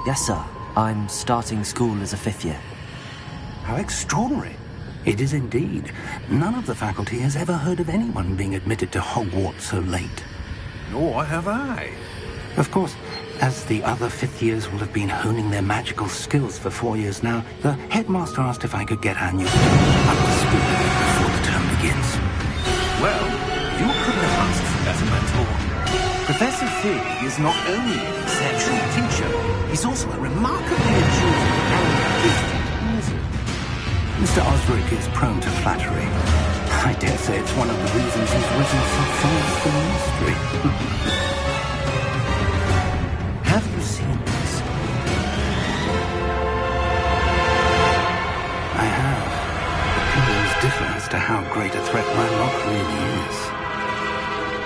Yes, sir. I'm starting school as a 5th year. How extraordinary. It is indeed. None of the faculty has ever heard of anyone being admitted to Hogwarts so late. Nor have I. Of course, as the other 5th years will have been honing their magical skills for 4 years now, the headmaster asked if I could get our new student up to speed before the term begins. Well, you couldn't have asked for better mentor. Professor Fig is not only an exceptional teacher, he's also a remarkably intuitive and gifted wizard. Mr. Osric is prone to flattery. I dare say it's one of the reasons he's risen so far as the ministry. Have you seen this? I have. Opinions differ as to how great a threat Ranrock really is.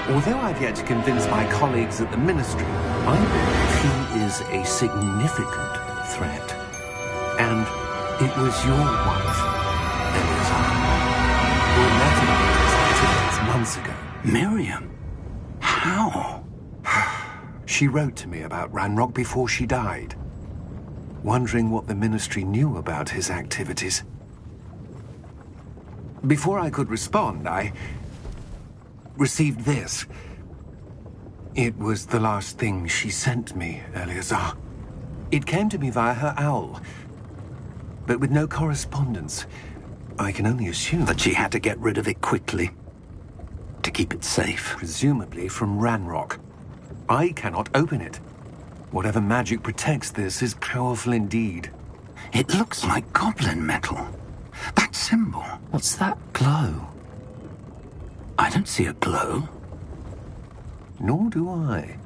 Although I've yet to convince my colleagues at the Ministry, I believe he is a significant threat. And it was your wife, Eliza, who met him in his activities months ago. Miriam? How? She wrote to me about Ranrock before she died, wondering what the Ministry knew about his activities. Before I could respond, I received this. It was the last thing she sent me, Eleazar. It came to me via her owl, but with no correspondence. I can only assume That she had to get rid of it quickly to keep it safe. presumably from Ranrock. I cannot open it. Whatever magic protects this is powerful indeed. It looks like goblin metal. That symbol. What's that glow? I don't see a glow. Nor do I.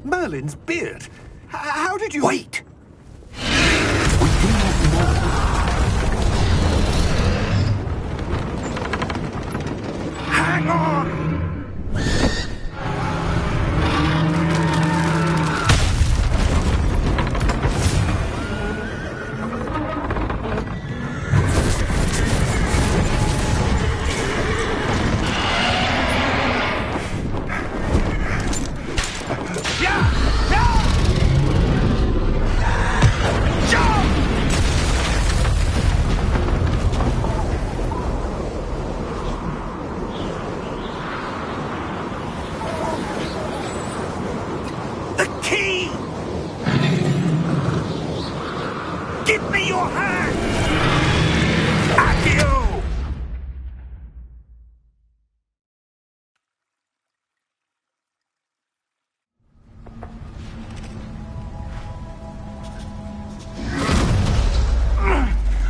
Merlin's beard! How did you... Wait! We do not know. Hang on! Give me your hand! Accio!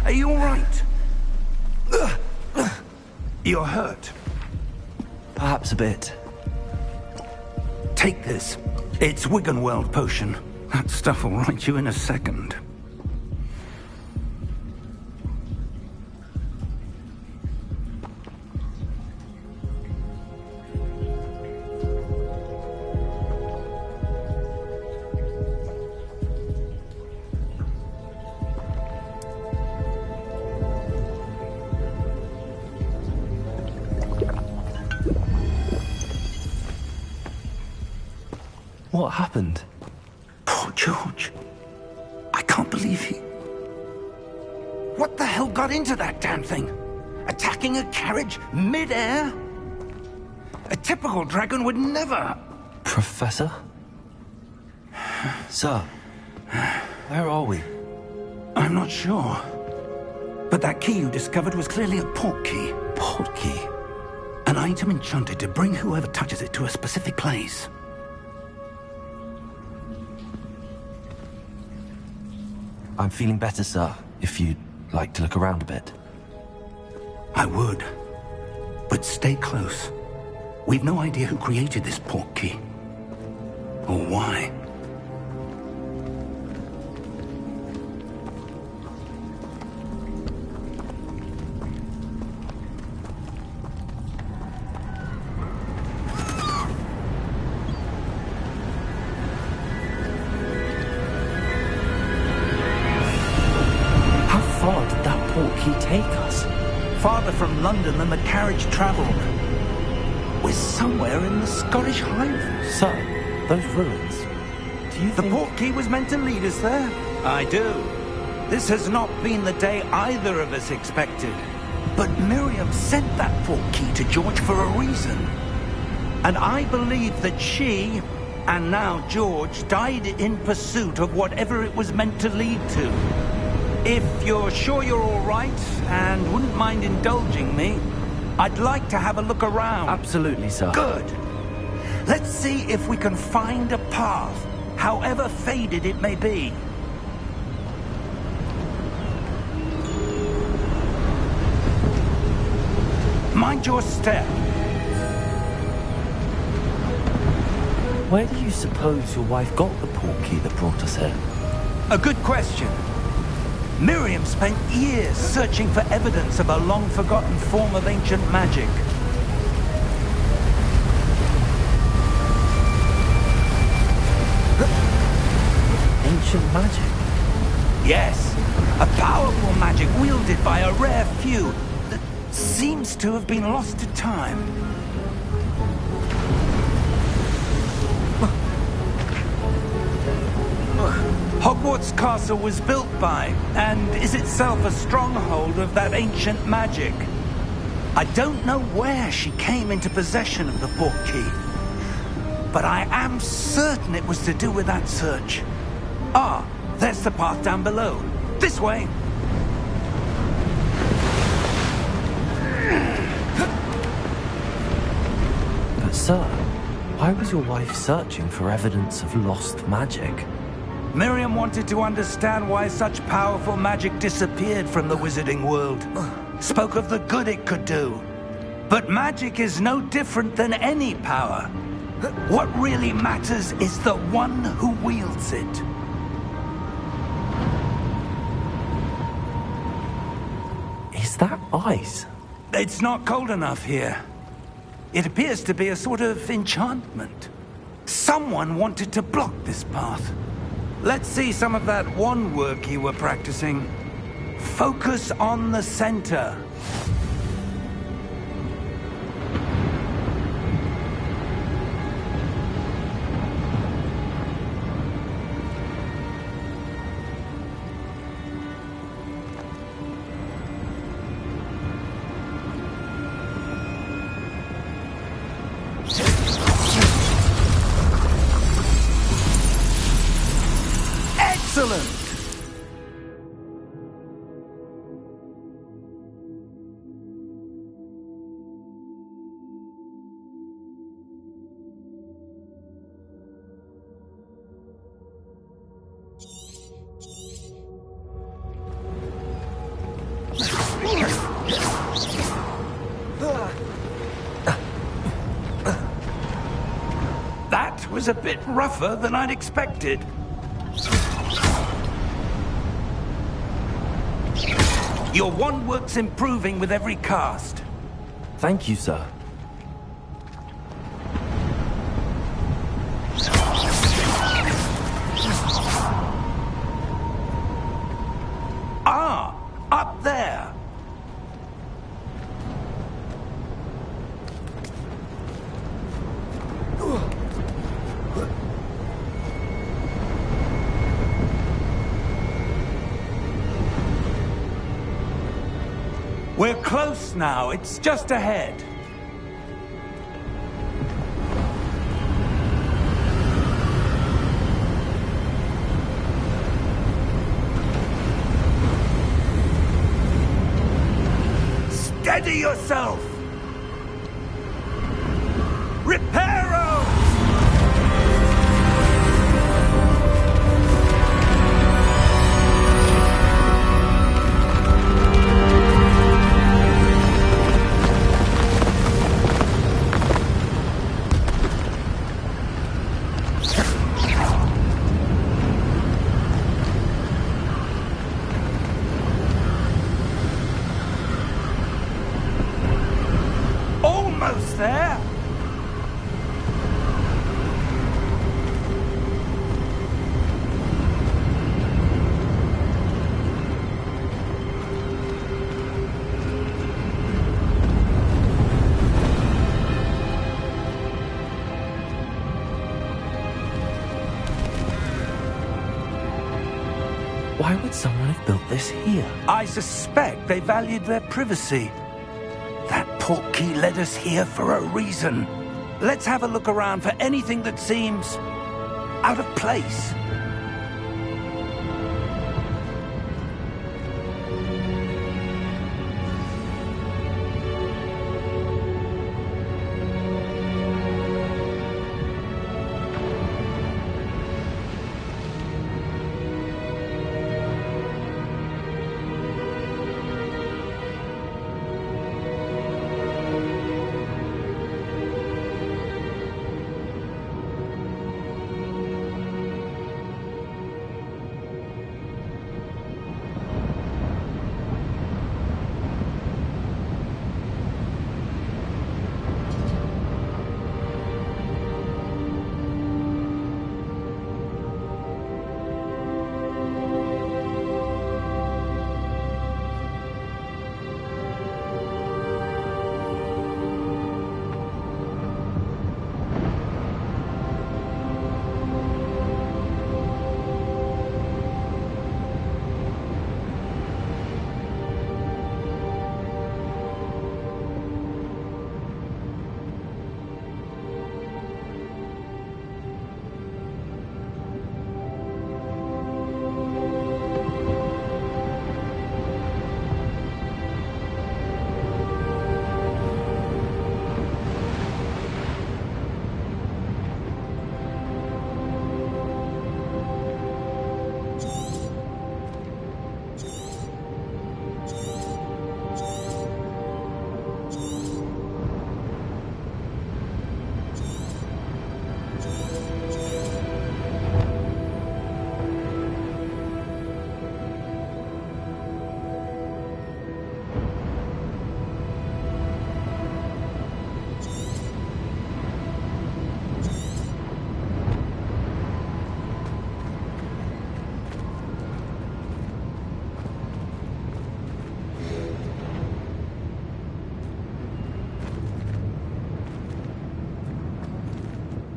Are you all right? You're hurt. Perhaps a bit. Take this. It's Wiggenweld potion. That stuff will right you in a second. What happened? Poor George. I can't believe he... What the hell got into that damn thing? Attacking a carriage mid-air? A typical dragon would never... Professor? Sir, where are we? I'm not sure. But that key you discovered was clearly a port key. Port key? An item enchanted to bring whoever touches it to a specific place. I'm feeling better, sir, if you'd like to look around a bit. I would. But stay close. We've no idea who created this port key. Or why. How far did that port key take us? Farther from London than the carriage travelled. We're somewhere in the Scottish Highlands. Sir, those ruins. Do you The think... portkey was meant to lead us there? I do. This has not been the day either of us expected. But Miriam sent that portkey to George for a reason. And I believe that she, and now George, died in pursuit of whatever it was meant to lead to. If you're sure you're all right, and wouldn't mind indulging me, I'd like to have a look around. Absolutely, sir. Good. Let's see if we can find a path, however faded it may be. Mind your step. Where do you suppose your wife got the portkey that brought us here? A good question. Miriam spent years searching for evidence of a long-forgotten form of ancient magic. Ancient magic? Yes, a powerful magic wielded by a rare few that seems to have been lost to time. Hogwarts Castle was built by, and is itself a stronghold of that ancient magic. I don't know where she came into possession of the portkey, but I am certain it was to do with that search. Ah, there's the path down below. This way. But sir, why was your wife searching for evidence of lost magic? Miriam wanted to understand why such powerful magic disappeared from the wizarding world. Spoke of the good it could do. But magic is no different than any power. What really matters is the one who wields it. Is that ice? It's not cold enough here. It appears to be a sort of enchantment. Someone wanted to block this path. Let's see some of that wand work you were practicing. Focus on the center. Excellent! That was a bit rougher than I'd expected. Your wand work's improving with every cast. Thank you, sir. Ah, up there. We're close now. It's just ahead. Steady yourself! Reparo! Almost there! would someone have built this here? I suspect they valued their privacy. That portkey led us here for a reason. Let's have a look around for anything that seems out of place.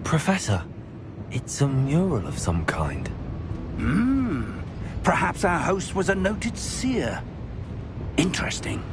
Professor, it's a mural of some kind. Perhaps our host was a noted seer. Interesting.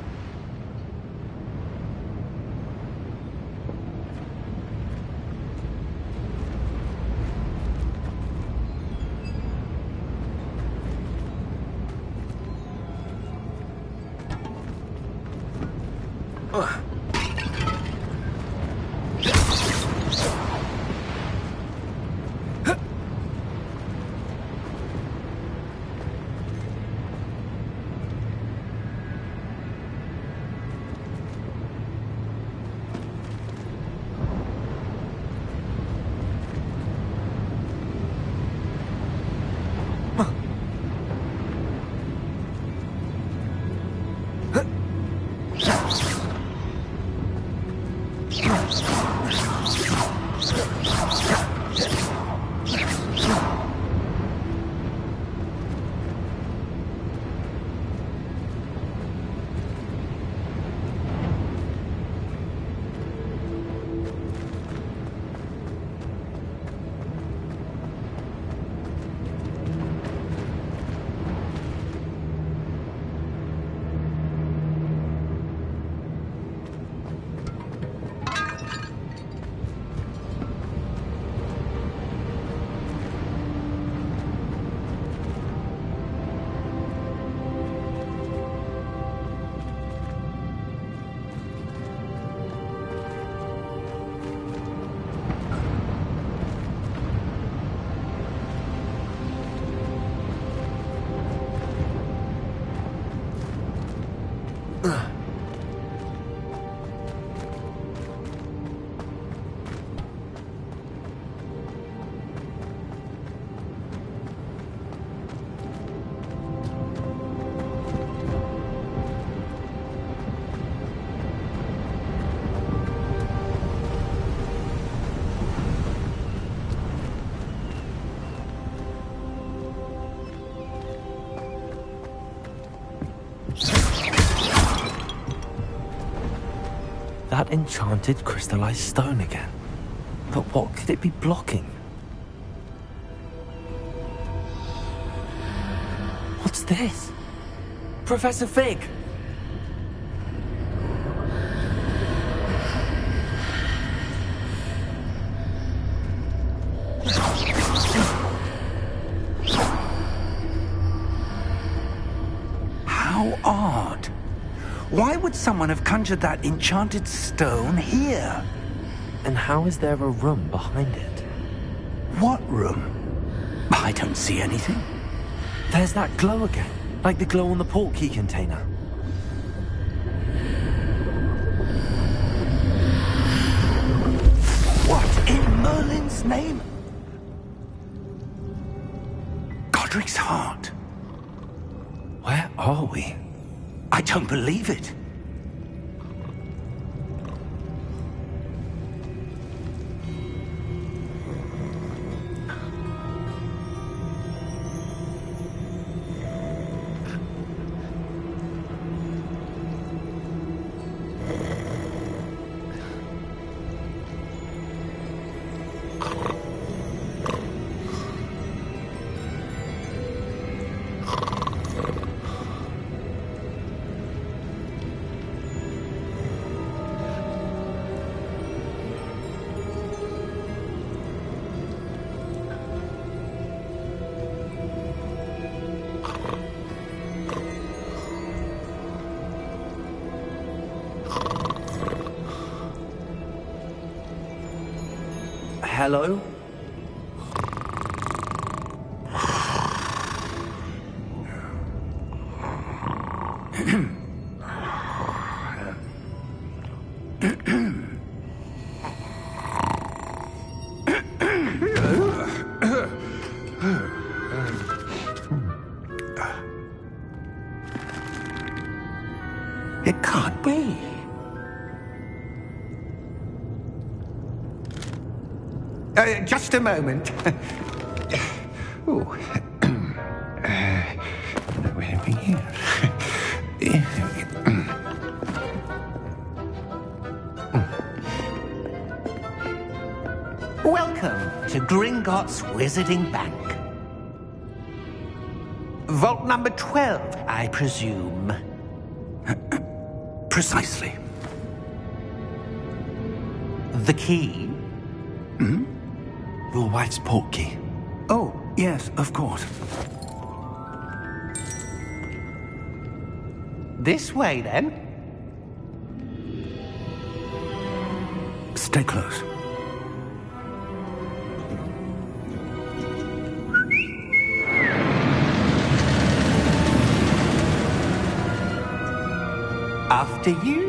That enchanted crystallized stone again. But what could it be blocking? What's this? Professor Fig! How odd. Why would someone have conjured that enchanted stone here? And how is there a room behind it? What room? I don't see anything. There's that glow again, like the glow on the portkey container. What in Merlin's name? Godric's heart. Where are we? I don't believe it. Hello? It can't be. Just a moment. Oh. Where are we here? Welcome to Gringotts Wizarding Bank. Vault number 12, I presume. Precisely. The key? Your wife's portkey. Oh, yes, of course. This way, then. Stay close. After you.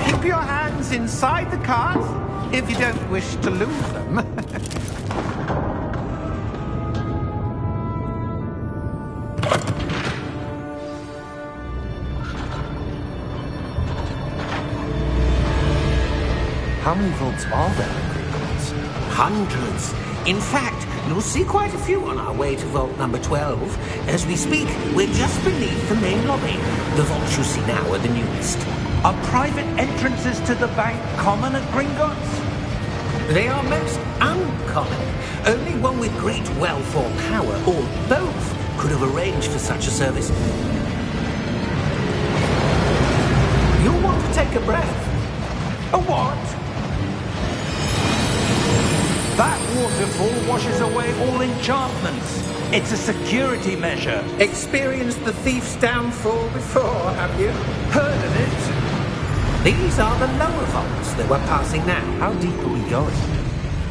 Keep your hands inside the cart if you don't wish to lose them. How many vaults are there in Gringotts? Hundreds. In fact, you'll see quite a few on our way to vault number 12. As we speak, we're just beneath the main lobby. The vaults you see now are the newest. Are private entrances to the bank common at Gringotts? They are most uncommon. Only one with great wealth or power, or both, could have arranged for such a service. You'll want to take a breath. A what? That waterfall washes away all enchantments. It's a security measure. Experienced the thief's downfall before, have you? Heard of it? These are the lower vaults that we're passing now. How deep are we going?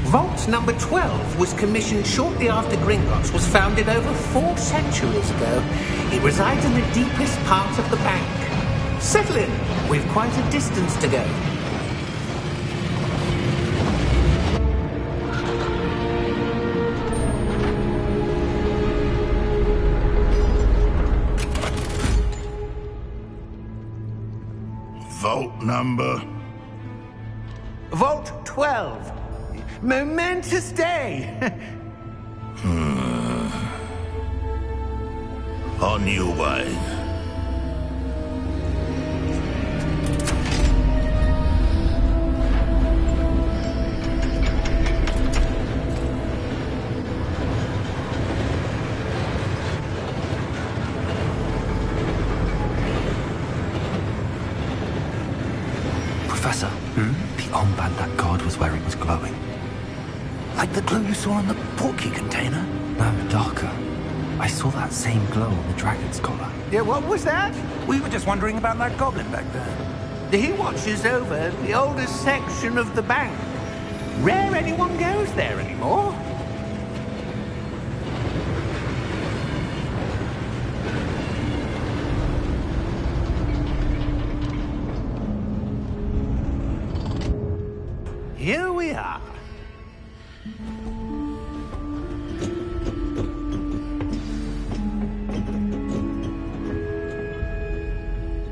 Vault number 12 was commissioned shortly after Gringotts was founded over 4 centuries ago. It resides in the deepest part of the bank. Settle in. We've quite a distance to go. Vault number? Vault 12. Momentous day. On you, wine. armband that guard was wearing was glowing. Like the glue you saw in the portkey container? No, darker. I saw that same glow on the dragon's collar. Yeah, what was that? We were just wondering about that goblin back there. He watches over the oldest section of the bank. Rare anyone goes there anymore. Here we are.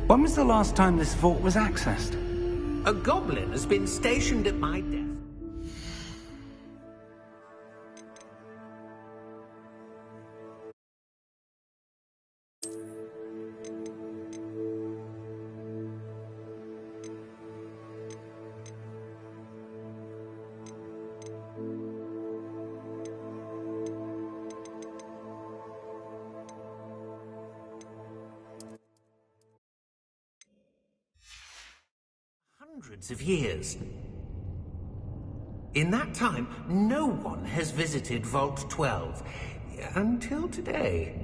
When was the last time this vault was accessed? A goblin has been stationed at my desk. Hundreds of years. In that time, no one has visited Vault 12 until today.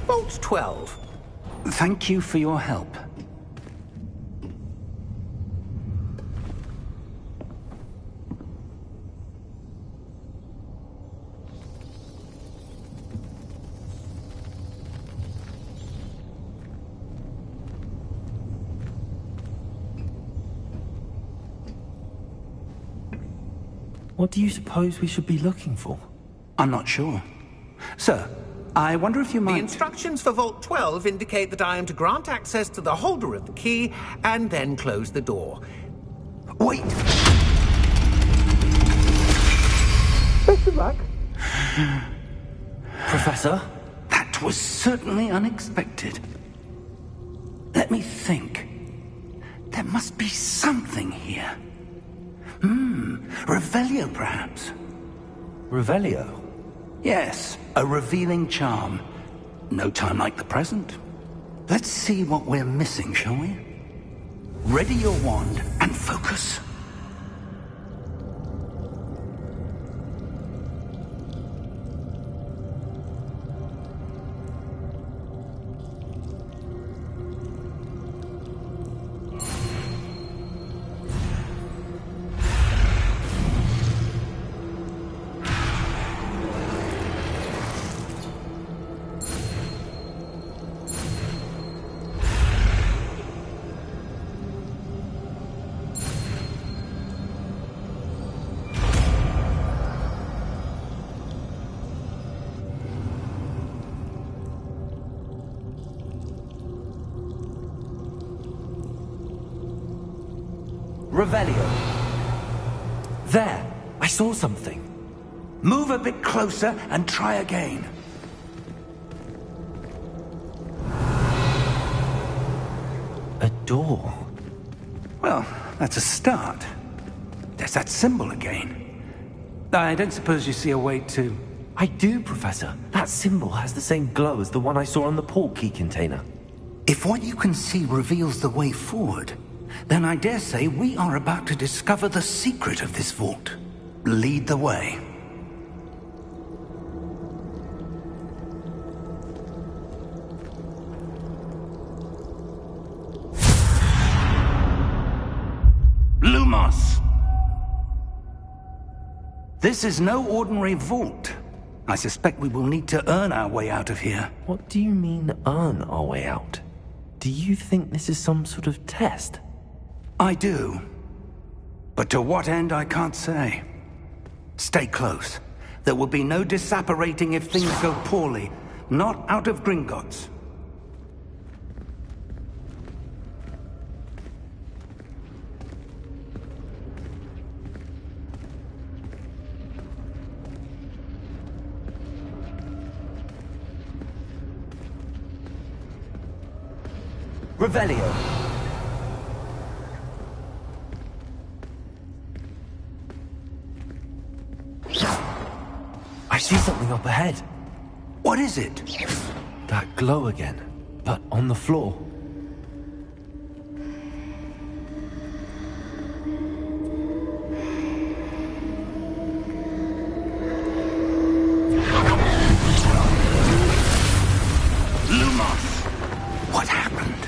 Vault 12. Thank you for your help. What do you suppose we should be looking for? I'm not sure. Sir, I wonder if you might... The instructions for Vault 12 indicate that I am to grant access to the holder of the key and then close the door. Wait! Best of luck. Professor? That was certainly unexpected. Let me think. There must be something here. Revelio, perhaps? Revelio? Yes, a revealing charm. No time like the present. Let's see what we're missing, shall we? Ready your wand and focus. Revelio. There! I saw something. Move a bit closer and try again. A door. Well, that's a start. There's that symbol again. I don't suppose you see a way to... I do, Professor. That symbol has the same glow as the one I saw on the portkey container. If what you can see reveals the way forward, then I dare say we are about to discover the secret of this vault. Lead the way. Lumos! This is no ordinary vault. I suspect we will need to earn our way out of here. What do you mean, earn our way out? Do you think this is some sort of test? I do. But to what end, I can't say. Stay close. There will be no disapparating if things go poorly. Not out of Gringotts. Revelio. I see something up ahead. What is it? That glow again, but on the floor. Lumos! What happened?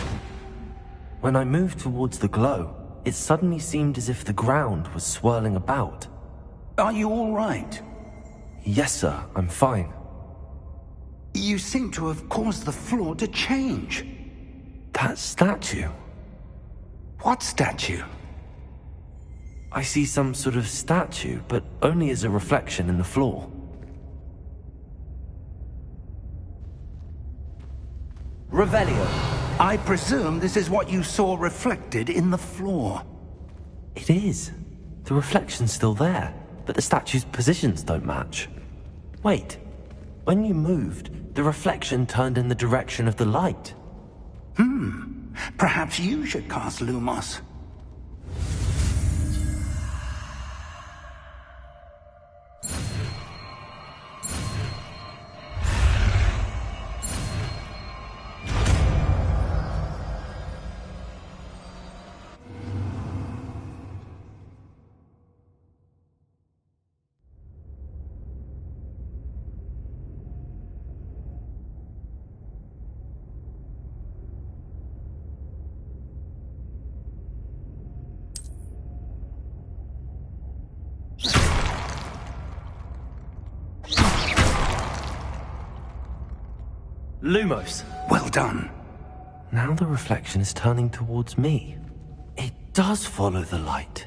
When I moved towards the glow, it suddenly seemed as if the ground was swirling about. Are you all right? Yes, sir, I'm fine. You seem to have caused the floor to change. That statue? What statue? I see some sort of statue, but only as a reflection in the floor. Revelio. I presume this is what you saw reflected in the floor. It is. The reflection's still there, but the statue's positions don't match. Wait. When you moved, the reflection turned in the direction of the light. Perhaps you should cast Lumos. Lumos. Well done. Now the reflection is turning towards me. It does follow the light.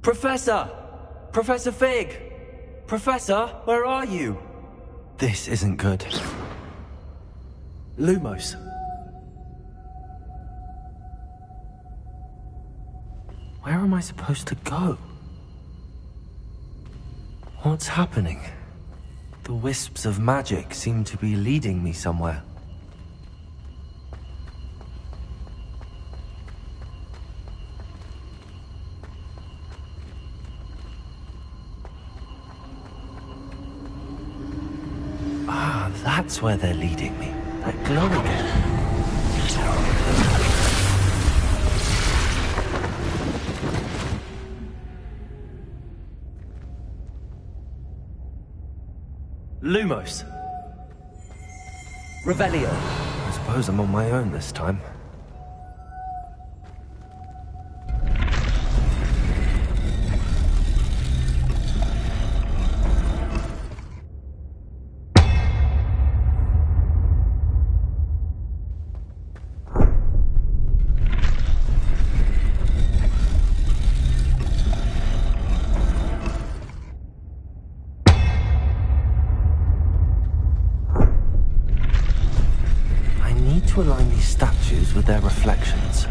Professor! Professor Fig! Professor, where are you? This isn't good. Lumos. Where am I supposed to go? What's happening? The wisps of magic seem to be leading me somewhere. Ah, that's where they're leading me. That glow again. Lumos. Revelio. I suppose I'm on my own this time. To align these statues with their reflections.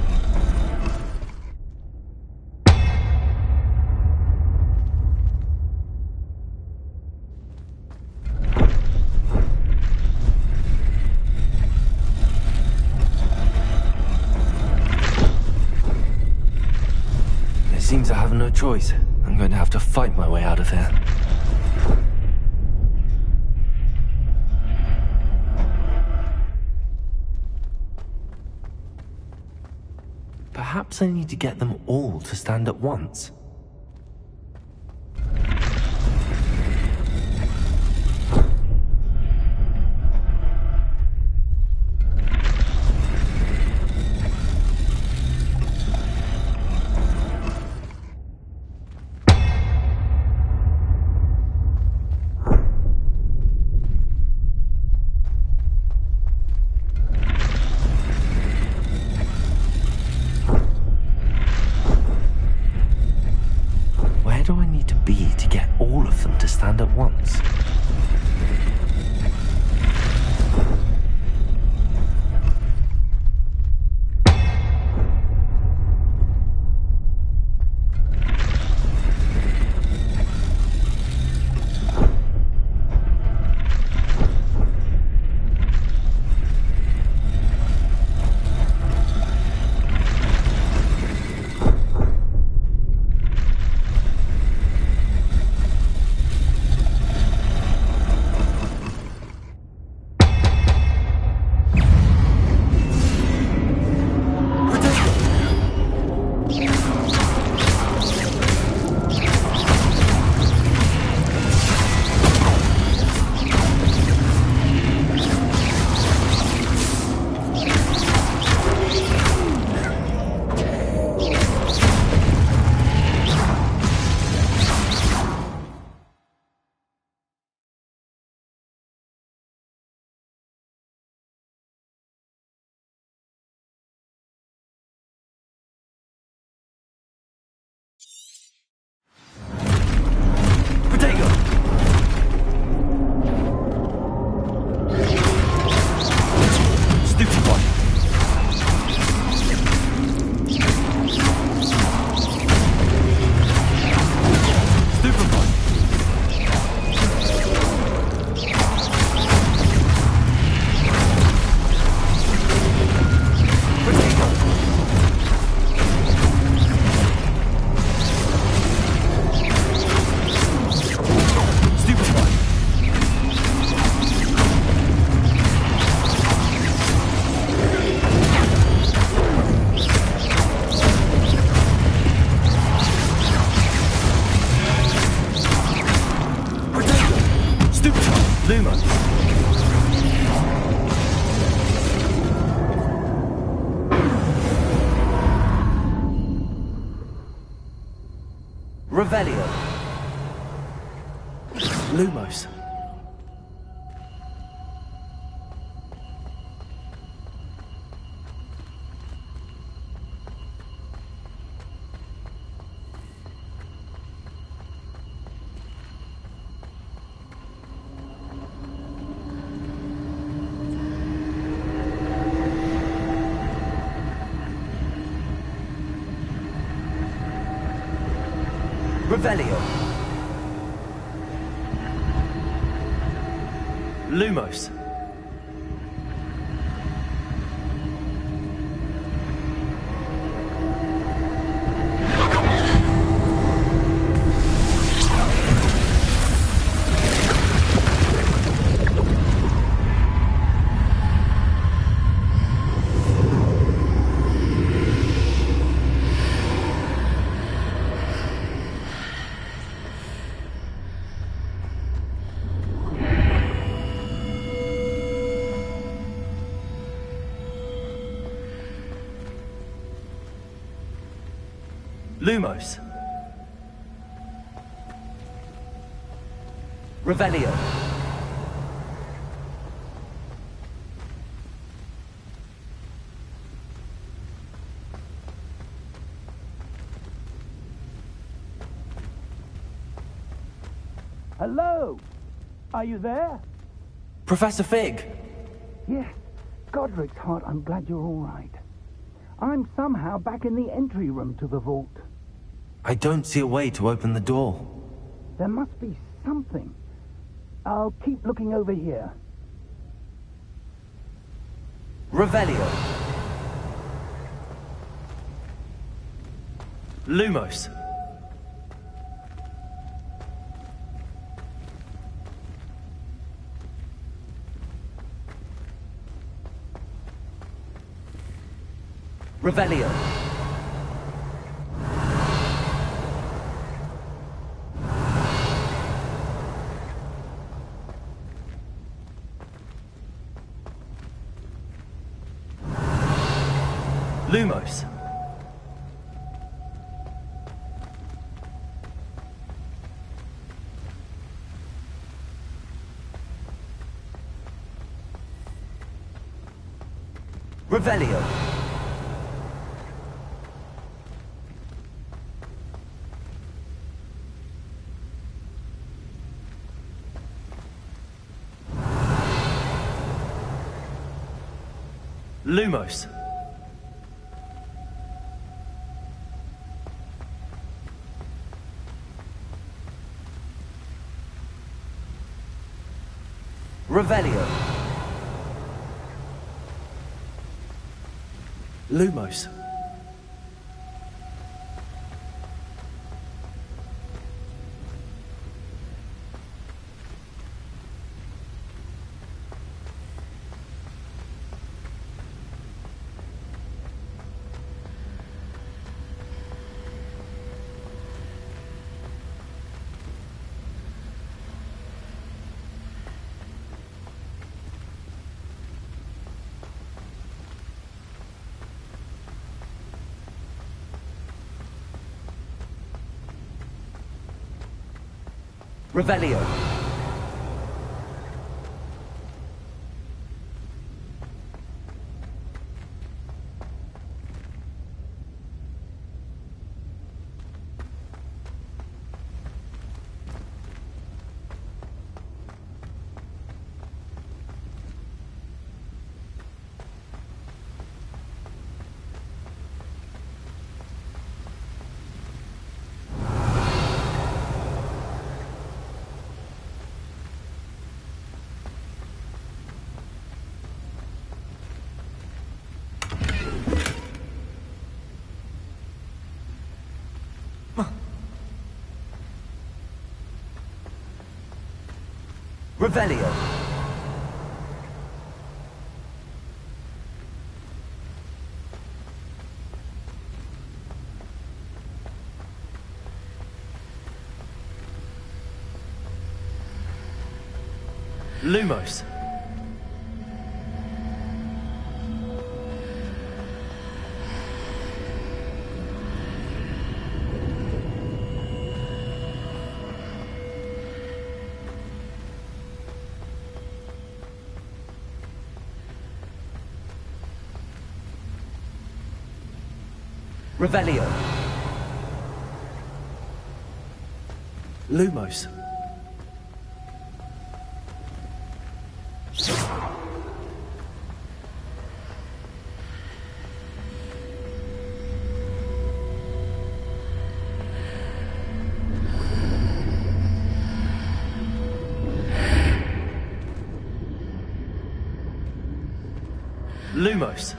It seems I have no choice. I'm going to have to fight my way out of here. Perhaps I need to get them all to stand at once. Where do I need to be to get all of them to stand at once? Revelio. Lumos. Revelio. Lumos. Lumos. Revelio. Hello? Are you there? Professor Fig. Yes. Godric's heart, I'm glad you're all right. I'm somehow back in the entry room to the vault. I don't see a way to open the door. There must be something. I'll keep looking over here. Revelio. Lumos. Revelio. Lumos. Revelio. Lumos. Revelio. Lumos. Revelio. Revelio. Lumos. Revelio. Lumos. Lumos.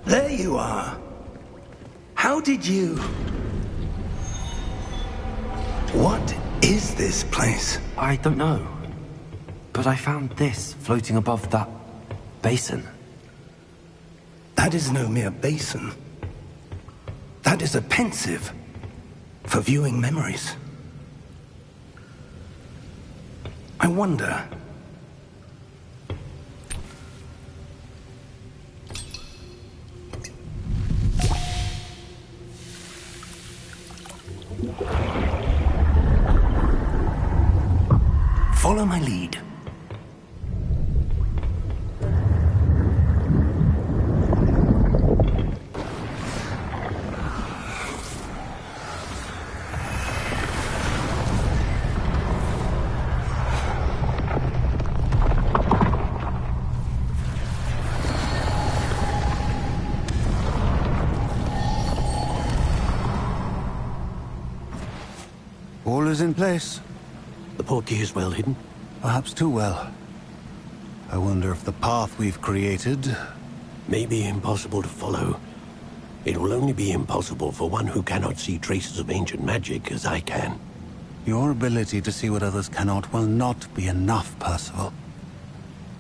There you are. How did you... What is this place? I don't know. But I found this floating above that basin. That is no mere basin. That is a pensive for viewing memories. I wonder... Follow my lead. All is in place. The portkey is well hidden. Perhaps too well. I wonder if the path we've created... May be impossible to follow. It will only be impossible for one who cannot see traces of ancient magic as I can. Your ability to see what others cannot will not be enough, Percival.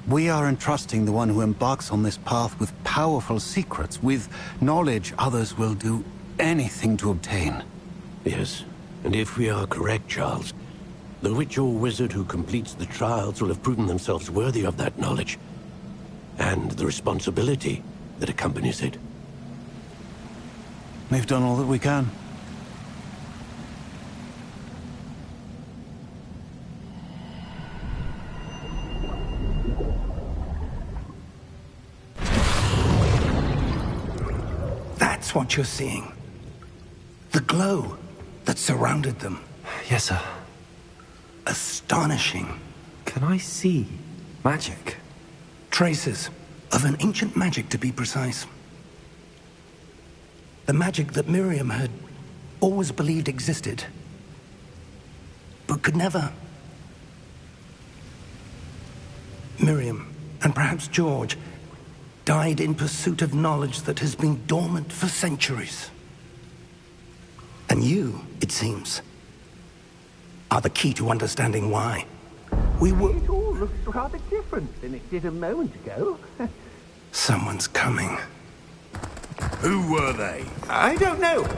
We are entrusting the one who embarks on this path with powerful secrets, with knowledge others will do anything to obtain. Yes, and if we are correct, Charles, the witch or wizard who completes the trials will have proven themselves worthy of that knowledge, and the responsibility that accompanies it. We've done all that we can. That's what you're seeing. The glow that surrounded them. Yes, sir. Astonishing. Can I see magic? Traces of an ancient magic, to be precise. The magic that Miriam had always believed existed, but could never. Miriam, and perhaps George, died in pursuit of knowledge that has been dormant for centuries. And you, it seems, are the key to understanding why. We were... It all looks rather different than it did a moment ago. Someone's coming. Who were they? I don't know.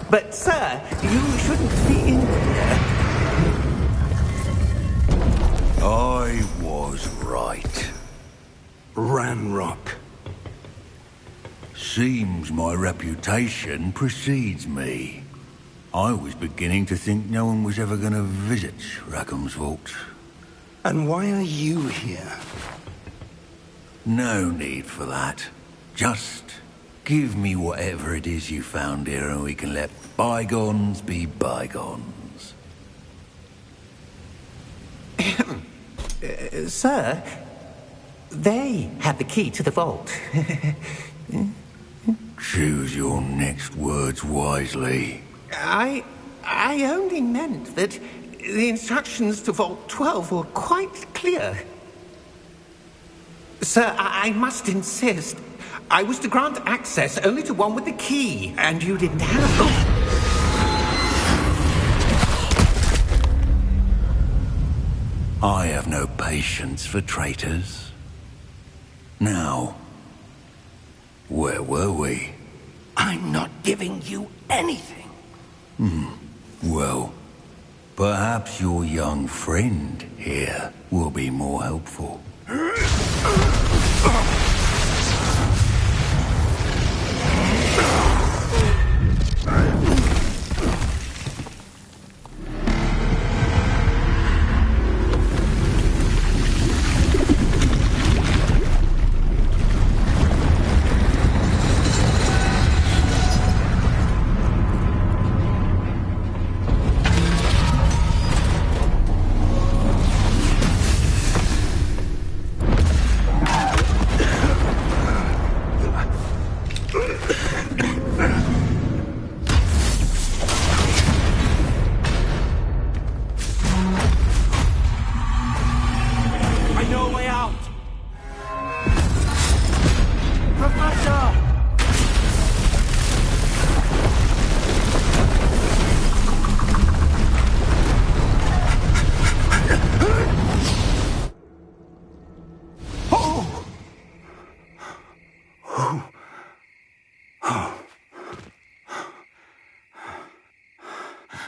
But, sir, you shouldn't be in here. I was right. Ranrock. Seems my reputation precedes me. I was beginning to think no one was ever going to visit Rackham's vault. And why are you here? No need for that. Just give me whatever it is you found here and we can let bygones be bygones. Sir, they had the key to the vault. Choose your next words wisely. I only meant that the instructions to Vault 12 were quite clear. Sir, I must insist. I was to grant access only to one with the key, and you didn't have... I have no patience for traitors. Now, where were we? I'm not giving you anything. Well, perhaps your young friend here will be more helpful.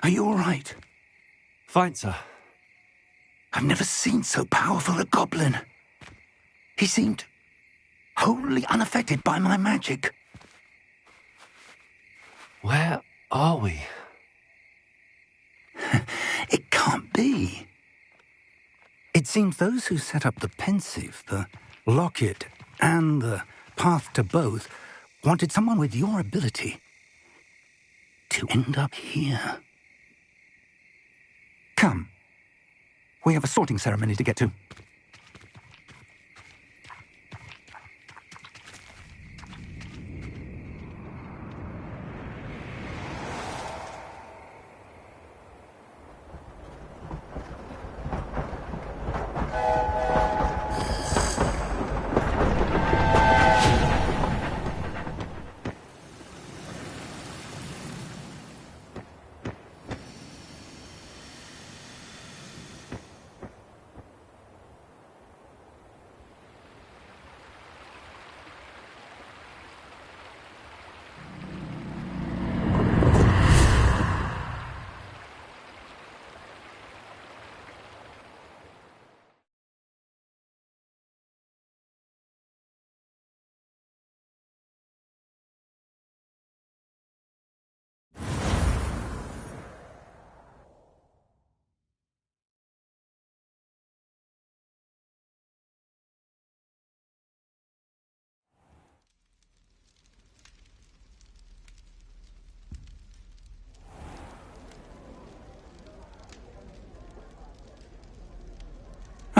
Are you all right? Fine, sir. I've never seen so powerful a goblin. He seemed wholly unaffected by my magic. Where are we? It can't be. It seems those who set up the pensive, the locket, and the path to both wanted someone with your ability to end up here. Come. We have a sorting ceremony to get to.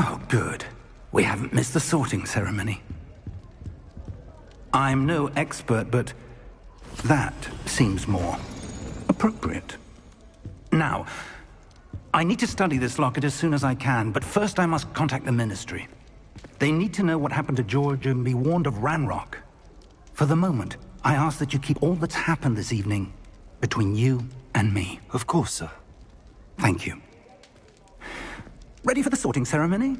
Oh, good. We haven't missed the sorting ceremony. I'm no expert, but that seems more appropriate. Now, I need to study this locket as soon as I can, but first I must contact the Ministry. They need to know what happened to George and be warned of Ranrock. For the moment, I ask that you keep all that's happened this evening between you and me. Of course, sir. Thank you. Ready for the sorting ceremony?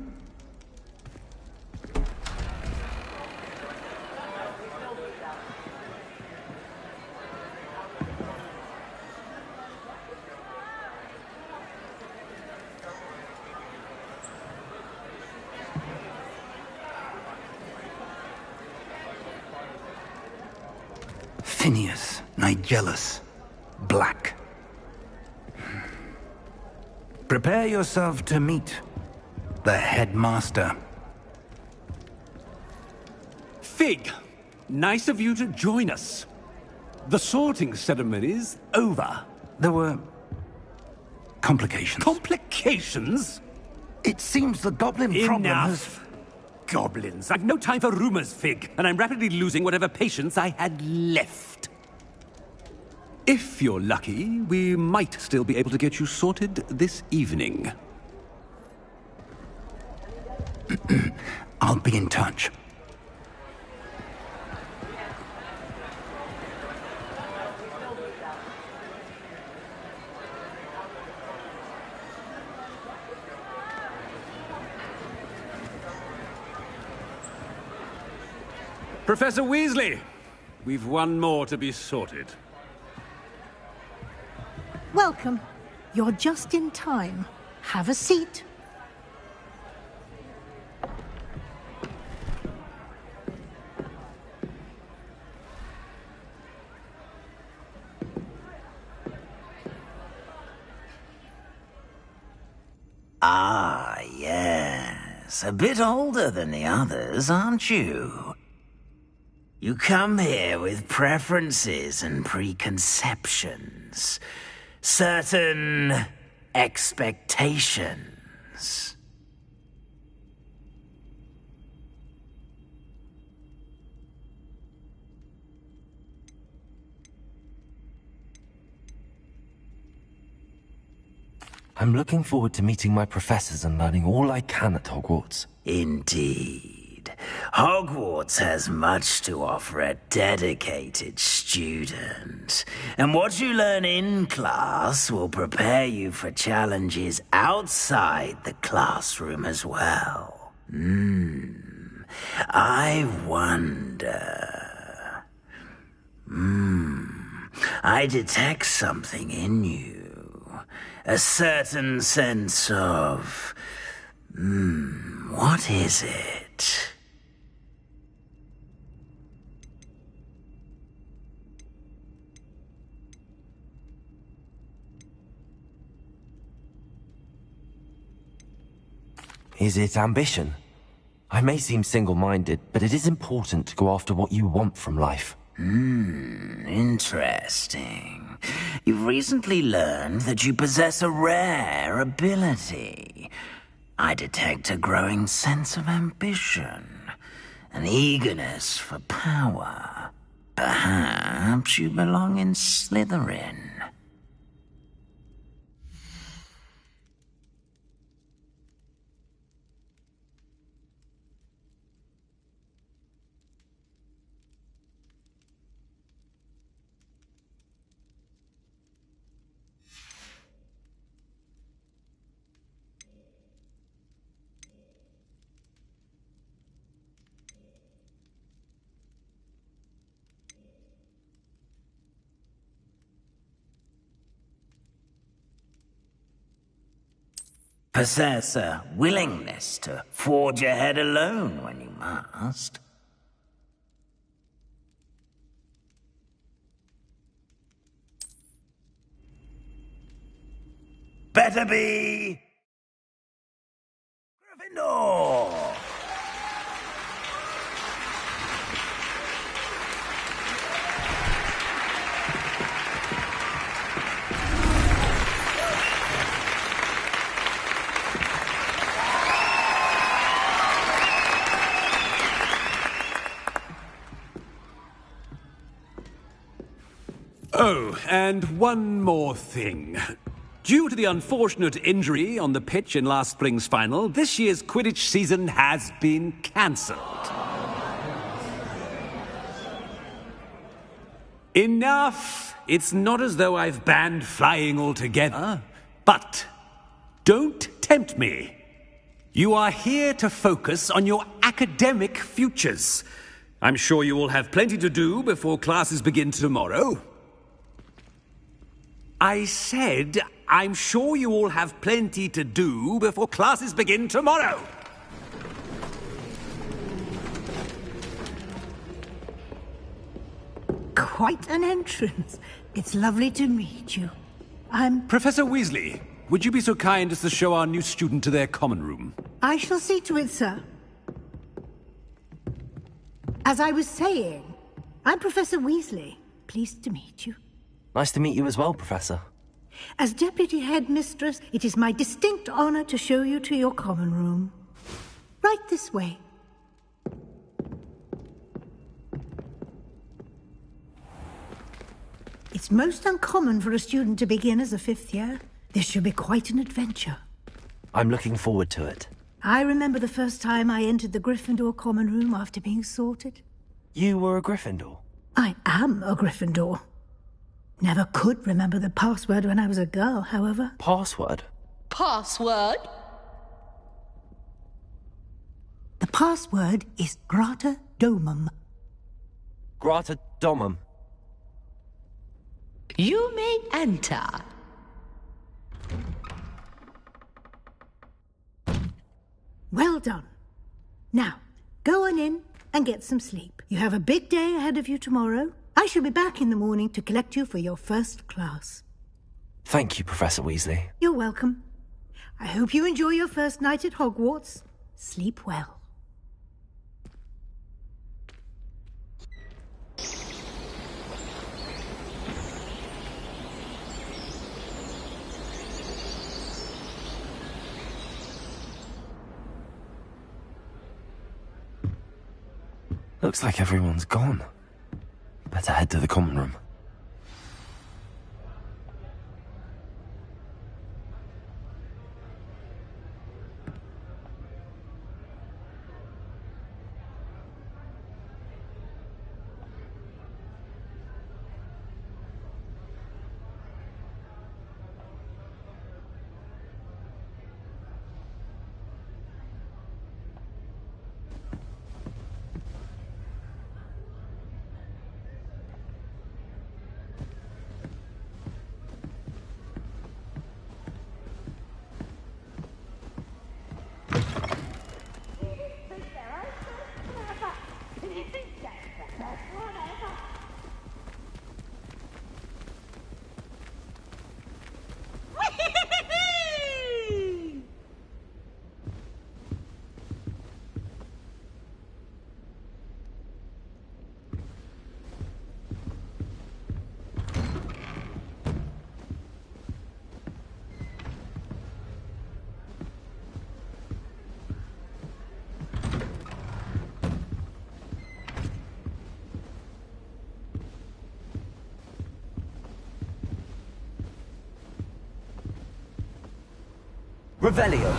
Phineas, Nigellus, Black. Prepare yourself to meet the headmaster. Fig, nice of you to join us. The sorting ceremony's over. There were complications. Complications? It seems the goblin problem has... Enough. Goblins. I've no time for rumors, Fig, and I'm rapidly losing whatever patience I had left. If you're lucky, we might still be able to get you sorted this evening. I'll be in touch. Professor Weasley, we've one more to be sorted. Welcome. You're just in time. Have a seat. Ah, yes. A bit older than the others, aren't you? You come here with preferences and preconceptions. Certain expectations. I'm looking forward to meeting my professors and learning all I can at Hogwarts. Indeed. Hogwarts has much to offer a dedicated student. And what you learn in class will prepare you for challenges outside the classroom as well. I wonder... I detect something in you. A certain sense of... what is it? Is it ambition? I may seem single-minded, but it is important to go after what you want from life. Interesting. You've recently learned that you possess a rare ability. I detect a growing sense of ambition, an eagerness for power. Perhaps you belong in Slytherin. Possess a willingness to forge ahead alone when you must. Better be... Gryffindor! Oh, and one more thing. Due to the unfortunate injury on the pitch in last spring's final, this year's Quidditch season has been cancelled. Enough! It's not as though I've banned flying altogether. But don't tempt me. You are here to focus on your academic futures. I'm sure you will have plenty to do before classes begin tomorrow. I said, I'm sure you all have plenty to do before classes begin tomorrow. Quite an entrance. It's lovely to meet you. Professor Weasley, would you be so kind as to show our new student to their common room? I shall see to it, sir. As I was saying, I'm Professor Weasley. Pleased to meet you. Nice to meet you as well, Professor. As Deputy Headmistress, it is my distinct honor to show you to your common room. Right this way. It's most uncommon for a student to begin as a fifth year. This should be quite an adventure. I'm looking forward to it. I remember the first time I entered the Gryffindor common room after being sorted. You were a Gryffindor? I am a Gryffindor. Never could remember the password when I was a girl, however. Password? Password? The password is Grata Domum. Grata Domum. You may enter. Well done. Now, go on in and get some sleep. You have a big day ahead of you tomorrow. I shall be back in the morning to collect you for your first class. Thank you, Professor Weasley. You're welcome. I hope you enjoy your first night at Hogwarts. Sleep well. Looks like everyone's gone. Better head to the common room. Revelio.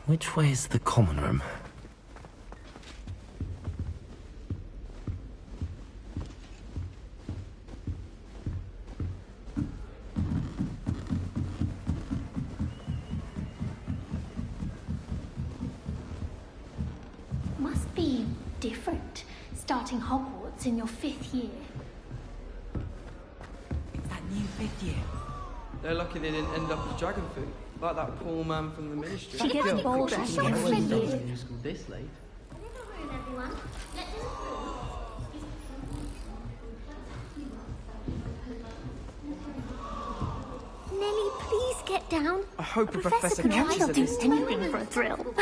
Which way is the common room? Must be different, starting Hogwarts in your 5th year. It's that new 5th year. They're lucky they didn't end up as dragon food, like that poor man from the ministry. She gets bolder. New school this late. Everyone, let them through. Nelly, please get down. I hope Professor catches will do anything for a thrill.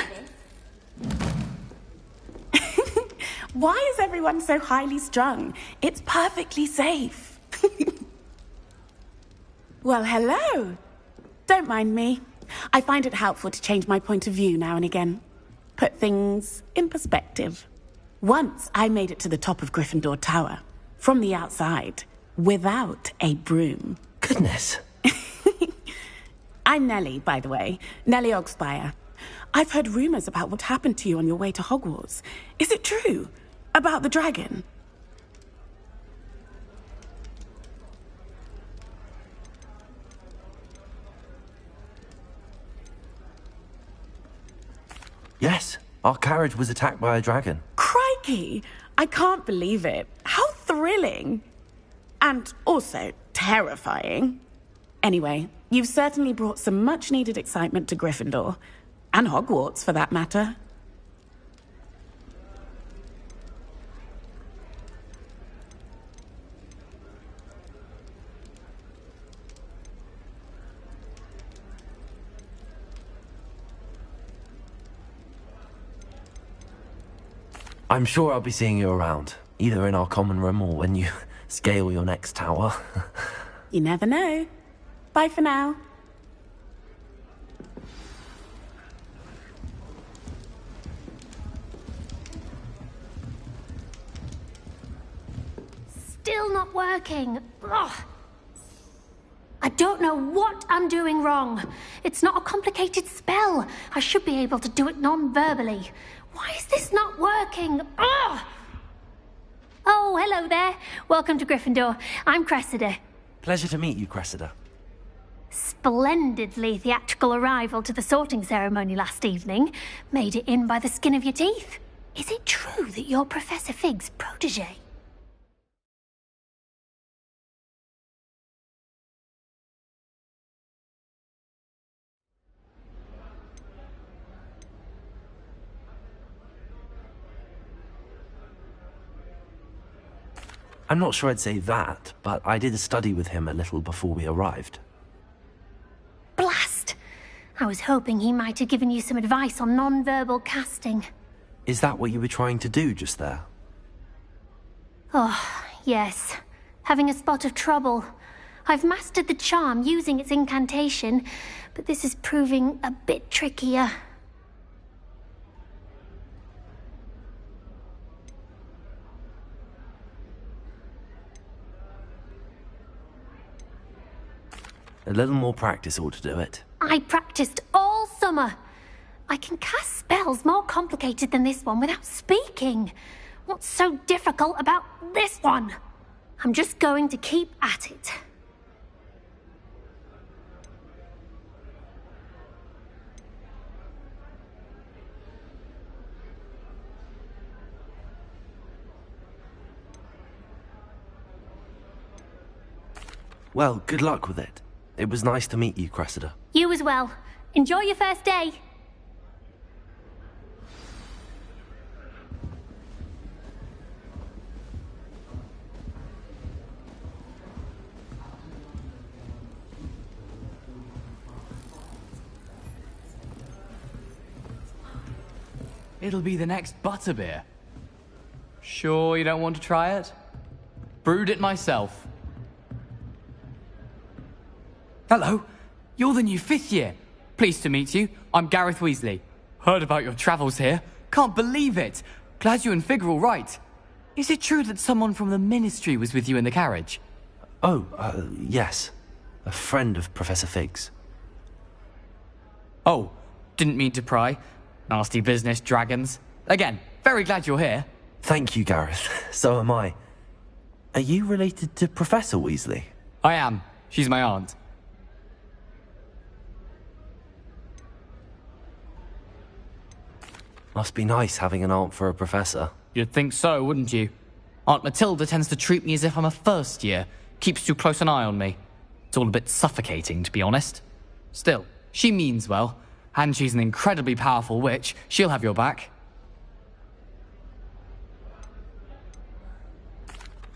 Why is everyone so highly strung? It's perfectly safe. Well, hello. Don't mind me. I find it helpful to change my point of view now and again. Put things in perspective. Once I made it to the top of Gryffindor Tower, from the outside, without a broom. Goodness. I'm Nellie, by the way. Nellie Ogspire. I've heard rumors about what happened to you on your way to Hogwarts. Is it true? About the dragon? Yes, our carriage was attacked by a dragon. Crikey! I can't believe it. How thrilling! And also terrifying. Anyway, you've certainly brought some much-needed excitement to Gryffindor. And Hogwarts, for that matter. I'm sure I'll be seeing you around, either in our common room or when you scale your next tower. You never know. Bye for now. Still not working. Ugh. I don't know what I'm doing wrong. It's not a complicated spell. I should be able to do it non-verbally. Why is this not working? Ugh! Oh, hello there. Welcome to Gryffindor. I'm Cressida. Pleasure to meet you, Cressida. Splendidly theatrical arrival to the sorting ceremony last evening. Made it in by the skin of your teeth. Is it true that you're Professor Fig's protege? I'm not sure I'd say that, but I did study with him a little before we arrived. Blast! I was hoping he might have given you some advice on non-verbal casting. Is that what you were trying to do just there? Oh, yes. Having a spot of trouble. I've mastered the charm using its incantation, but this is proving a bit trickier. A little more practice ought to do it. I practiced all summer. I can cast spells more complicated than this one without speaking. What's so difficult about this one? I'm just going to keep at it. Well, good luck with it. It was nice to meet you, Cressida. You as well. Enjoy your first day. It'll be the next butterbeer. Sure you don't want to try it? Brewed it myself. Hello, you're the new 5th year. Pleased to meet you. I'm Gareth Weasley. Heard about your travels here. Can't believe it. Glad you and Fig are all right. Is it true that someone from the Ministry was with you in the carriage? Oh, yes. A friend of Professor Fig's. Oh, didn't mean to pry. Nasty business, dragons. Again, very glad you're here. Thank you, Gareth. So am I. Are you related to Professor Weasley? I am. She's my aunt. Must be nice having an aunt for a professor. You'd think so, wouldn't you? Aunt Matilda tends to treat me as if I'm a first year. Keeps too close an eye on me. It's all a bit suffocating, to be honest. Still, she means well. And she's an incredibly powerful witch. She'll have your back.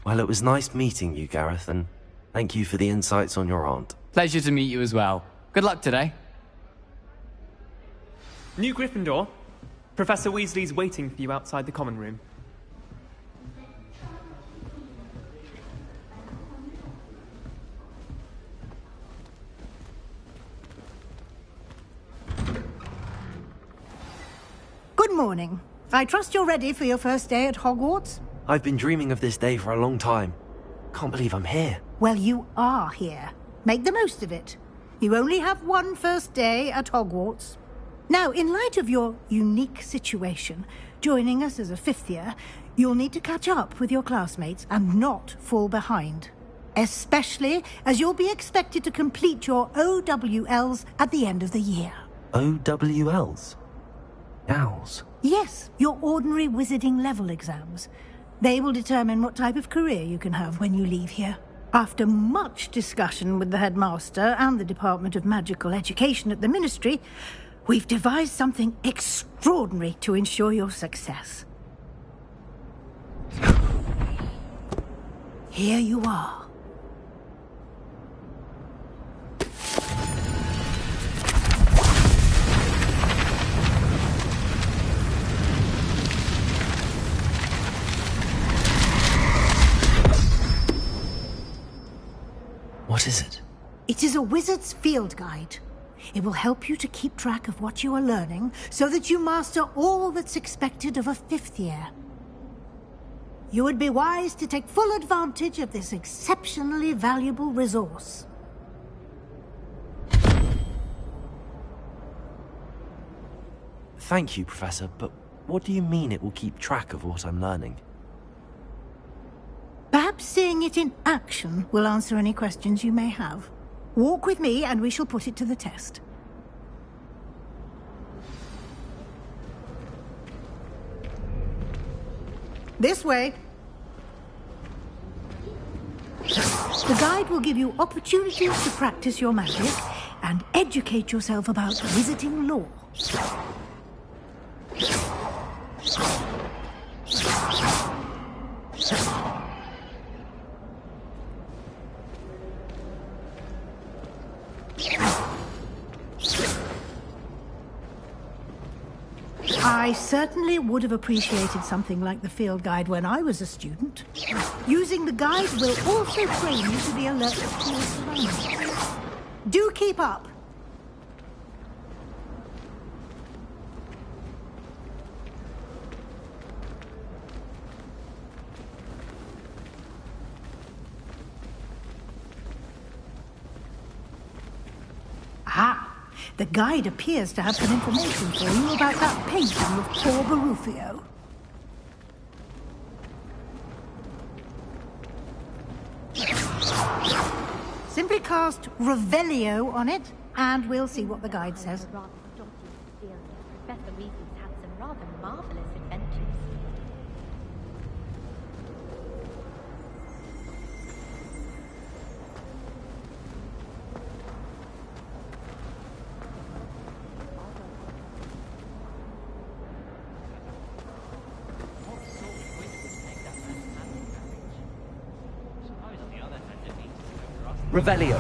Well, it was nice meeting you, Gareth, and thank you for the insights on your aunt. Pleasure to meet you as well. Good luck today. New Gryffindor. Professor Weasley's waiting for you outside the common room. Good morning. I trust you're ready for your first day at Hogwarts? I've been dreaming of this day for a long time. Can't believe I'm here. Well, you are here. Make the most of it. You only have one first day at Hogwarts. Now, in light of your unique situation, joining us as a 5th year, you'll need to catch up with your classmates and not fall behind. Especially as you'll be expected to complete your OWLs at the end of the year. OWLs? Owls? Yes, your ordinary wizarding level exams. They will determine what type of career you can have when you leave here. After much discussion with the headmaster and the Department of Magical Education at the Ministry, we've devised something extraordinary to ensure your success. Here you are. What is it? It is a wizard's field guide. It will help you to keep track of what you are learning so that you master all that's expected of a 5th year. You would be wise to take full advantage of this exceptionally valuable resource. Thank you, Professor, but what do you mean it will keep track of what I'm learning? Perhaps seeing it in action will answer any questions you may have. Walk with me and we shall put it to the test. This way. The guide will give you opportunities to practice your magic and educate yourself about wizarding lore. I certainly would have appreciated something like the field guide when I was a student. Using the guide will also train you to be alert to your surroundings. Do keep up. Ah, the guide appears to have some information for you about that painting of poor Barufio. Simply cast Revelio on it, and we'll see what the guide says. Professor Weasley's had some rather marvelous adventures. Revelio.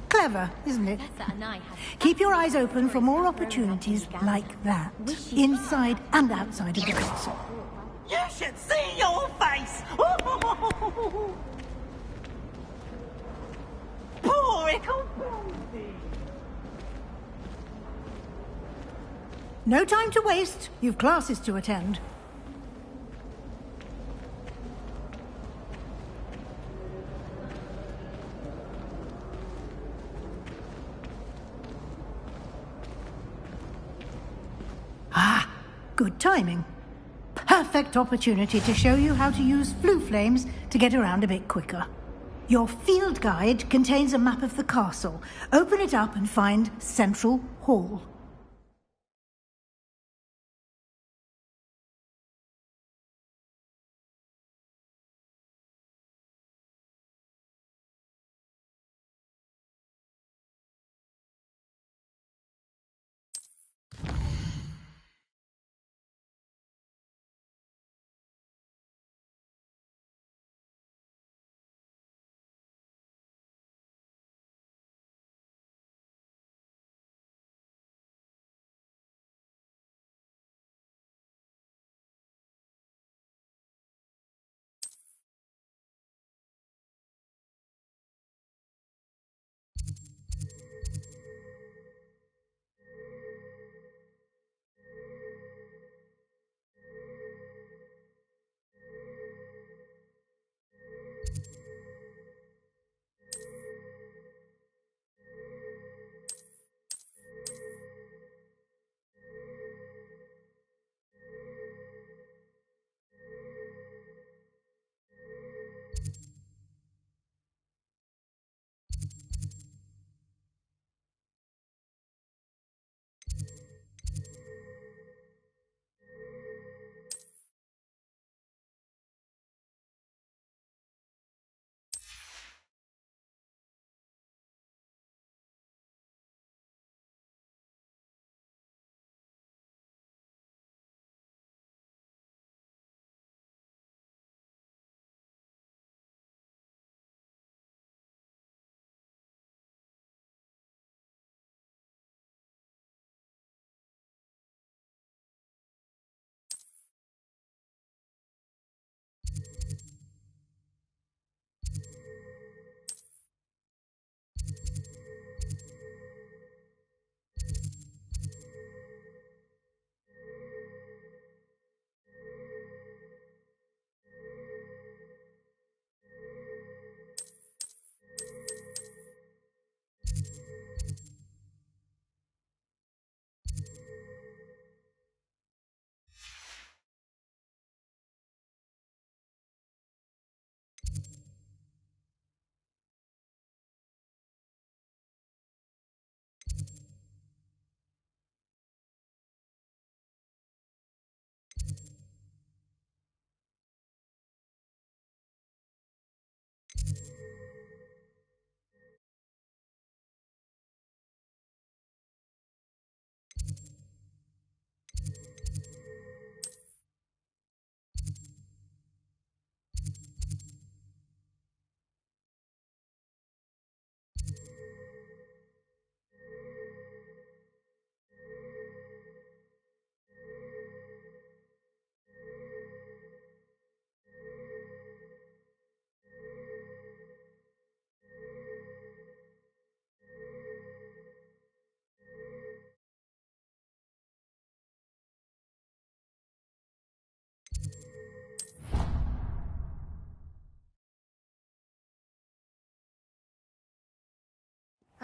Clever, isn't it? Keep your eyes open for more opportunities like that, inside and outside of the castle. You should see your face! Poor little baby! No time to waste. You've classes to attend. Ah, good timing. perfect opportunity to show you how to use flue flames to get around a bit quicker. Your field guide contains a map of the castle. Open it up and find Central Hall.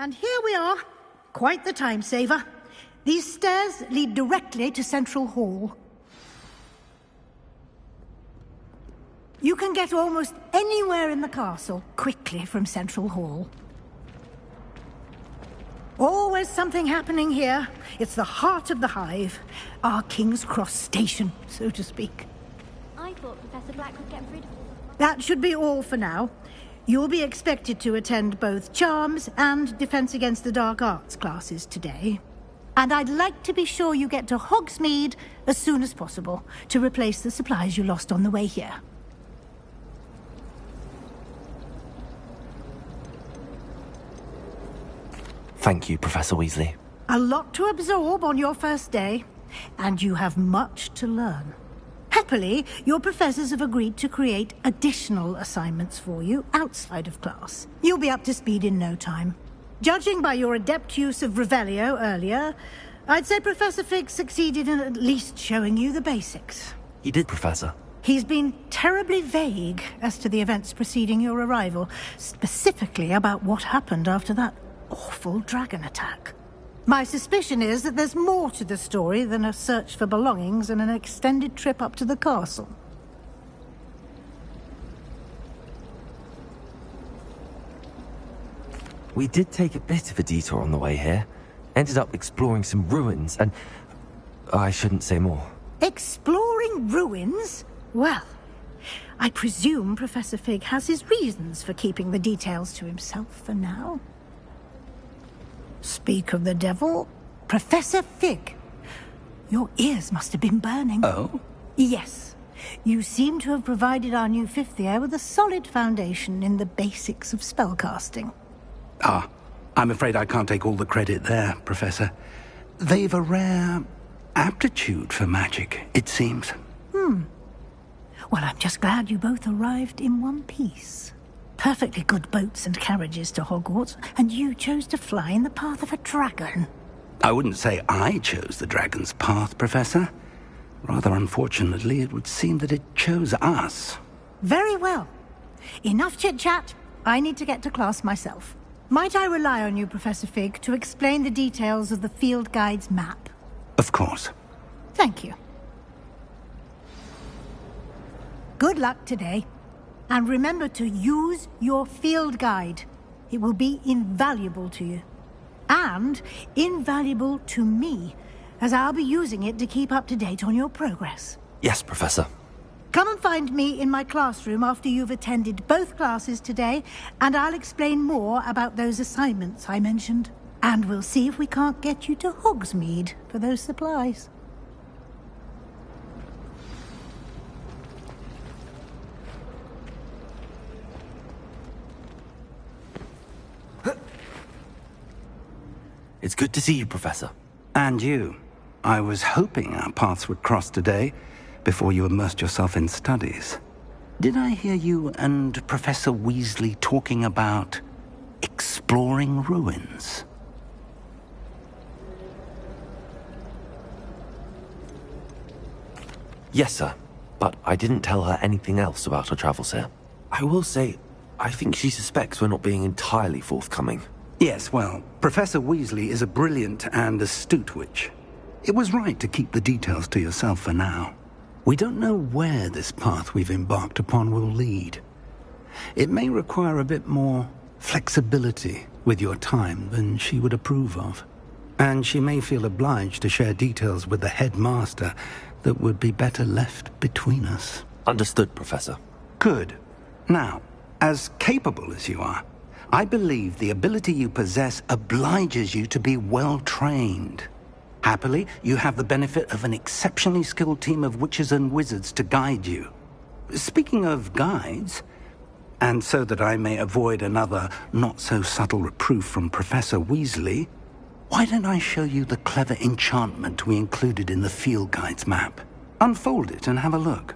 And here we are. Quite the time saver. These stairs lead directly to Central Hall. You can get almost anywhere in the castle quickly from Central Hall. Always something happening here. It's the heart of the hive. Our King's Cross station, so to speak. I thought Professor Black would get rid of all the... That should be all for now. You'll be expected to attend both Charms and Defense Against the Dark Arts classes today. And I'd like to be sure you get to Hogsmeade as soon as possible to replace the supplies you lost on the way here. Thank you, Professor Weasley. A lot to absorb on your first day, and you have much to learn. Happily, your professors have agreed to create additional assignments for you outside of class. You'll be up to speed in no time. Judging by your adept use of Revelio earlier, I'd say Professor Fig succeeded in at least showing you the basics. He did, Professor. He's been terribly vague as to the events preceding your arrival, specifically about what happened after that awful dragon attack. My suspicion is that there's more to the story than a search for belongings and an extended trip up to the castle. We did take a bit of a detour on the way here. Ended up exploring some ruins and... I shouldn't say more. Exploring ruins? Well, I presume Professor Fig has his reasons for keeping the details to himself for now. Speak of the devil, Professor Fig. Your ears must have been burning. Oh? Yes. You seem to have provided our new fifth year with a solid foundation in the basics of spellcasting. Ah, I'm afraid I can't take all the credit there, Professor. They've a rare aptitude for magic, it seems. Well, I'm just glad you both arrived in one piece. Perfectly good boats and carriages to Hogwarts, and you chose to fly in the path of a dragon. I wouldn't say I chose the dragon's path, Professor. Rather unfortunately, it would seem that it chose us. Very well. Enough chit-chat. I need to get to class myself. Might I rely on you, Professor Fig, to explain the details of the field guide's map? Of course. Thank you. Good luck today. And remember to use your field guide. It will be invaluable to you. And invaluable to me, as I'll be using it to keep up to date on your progress. Yes, Professor. Come and find me in my classroom after you've attended both classes today, and I'll explain more about those assignments I mentioned. And we'll see if we can't get you to Hogsmeade for those supplies. It's good to see you, Professor. And you. I was hoping our paths would cross today, before you immersed yourself in studies. Did I hear you and Professor Weasley talking about exploring ruins? Yes, sir. But I didn't tell her anything else about our travels here. I will say, I think she suspects we're not being entirely forthcoming. Yes, well, Professor Weasley is a brilliant and astute witch. It was right to keep the details to yourself for now. We don't know where this path we've embarked upon will lead. It may require a bit more flexibility with your time than she would approve of. And she may feel obliged to share details with the headmaster that would be better left between us. Understood, Professor. Good. Now, as capable as you are, I believe the ability you possess obliges you to be well-trained. Happily, you have the benefit of an exceptionally skilled team of witches and wizards to guide you. Speaking of guides, and so that I may avoid another not-so-subtle reproof from Professor Weasley, why don't I show you the clever enchantment we included in the field guide's map? Unfold it and have a look.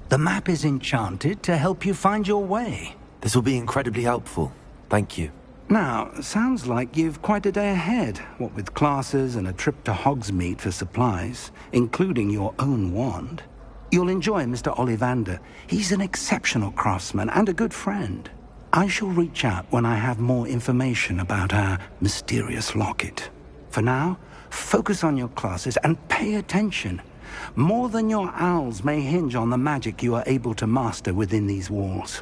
The map is enchanted to help you find your way. This will be incredibly helpful. Thank you. Now, sounds like you've quite a day ahead, what with classes and a trip to Hogsmeade for supplies, including your own wand. You'll enjoy Mr. Ollivander. He's an exceptional craftsman and a good friend. I shall reach out when I have more information about our mysterious locket. For now, focus on your classes and pay attention. More than your owls may hinge on the magic you are able to master within these walls.